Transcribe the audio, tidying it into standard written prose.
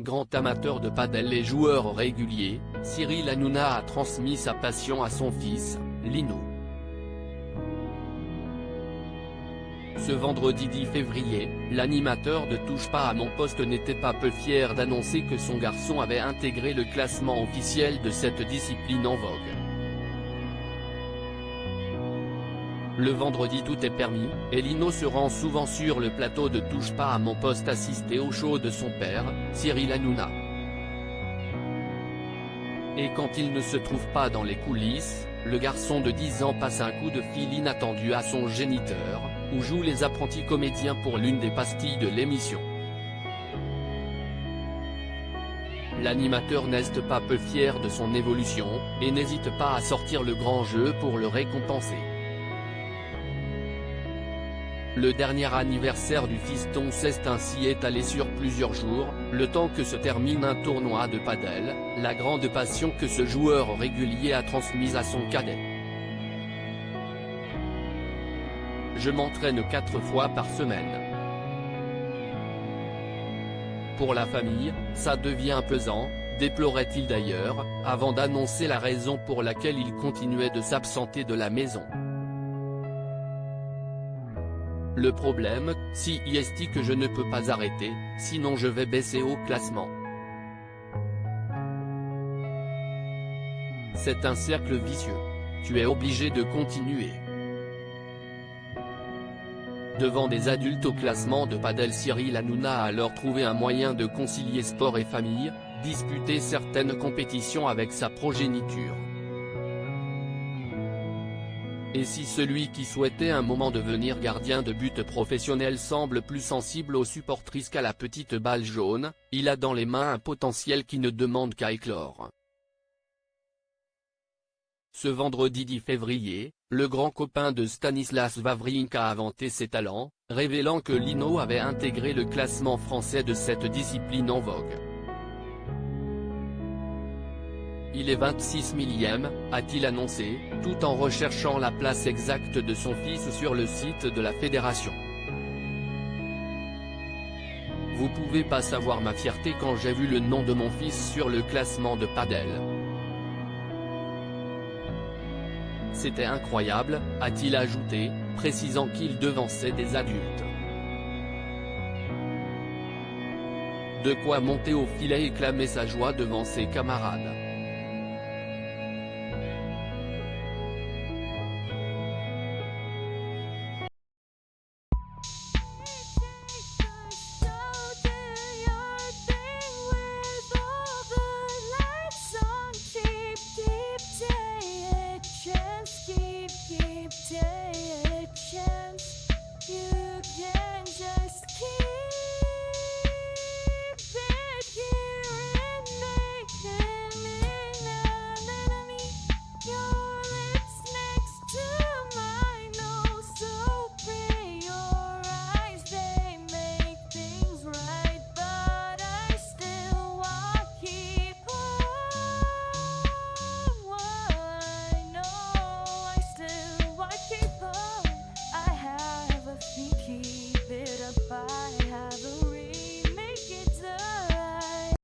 grand amateur de padel et joueur régulier, Cyril Hanouna a transmis sa passion à son fils, Lino. Ce vendredi 10 février, l'animateur de Touche pas à mon poste n'était pas peu fier d'annoncer que son garçon avait intégré le classement officiel de cette discipline en vogue. Le vendredi tout est permis, et Lino se rend souvent sur le plateau de Touche pas à mon poste assister au show de son père, Cyril Hanouna. Et quand il ne se trouve pas dans les coulisses, le garçon de 10 ans passe un coup de fil inattendu à son géniteur, où jouent les apprentis comédiens pour l'une des pastilles de l'émission. L'animateur n'est pas peu fier de son évolution, et n'hésite pas à sortir le grand jeu pour le récompenser. Le dernier anniversaire du fiston s'est ainsi étalé sur plusieurs jours, le temps que se termine un tournoi de padel, la grande passion que ce joueur régulier a transmise à son cadet. Je m'entraîne 4 fois par semaine. Pour la famille, ça devient pesant, déplorait-il d'ailleurs, avant d'annoncer la raison pour laquelle il continuait de s'absenter de la maison. Le problème, si est que je ne peux pas arrêter, sinon je vais baisser au classement. C'est un cercle vicieux. Tu es obligé de continuer. Devant des adultes au classement de padel, Cyril Hanouna a alors trouvé un moyen de concilier sport et famille, disputer certaines compétitions avec sa progéniture. Et si celui qui souhaitait un moment devenir gardien de but professionnel semble plus sensible aux supportrices qu'à la petite balle jaune, il a dans les mains un potentiel qui ne demande qu'à éclore. Ce vendredi 10 février, le grand copain de Stanislas Wawrinka a vanté ses talents, révélant que Lino avait intégré le classement français de cette discipline en vogue. Il est 26 millième, a-t-il annoncé, tout en recherchant la place exacte de son fils sur le site de la fédération. Vous pouvez pas savoir ma fierté quand j'ai vu le nom de mon fils sur le classement de padel. C'était incroyable, a-t-il ajouté, précisant qu'il devançait des adultes. De quoi monter au filet et clamer sa joie devant ses camarades.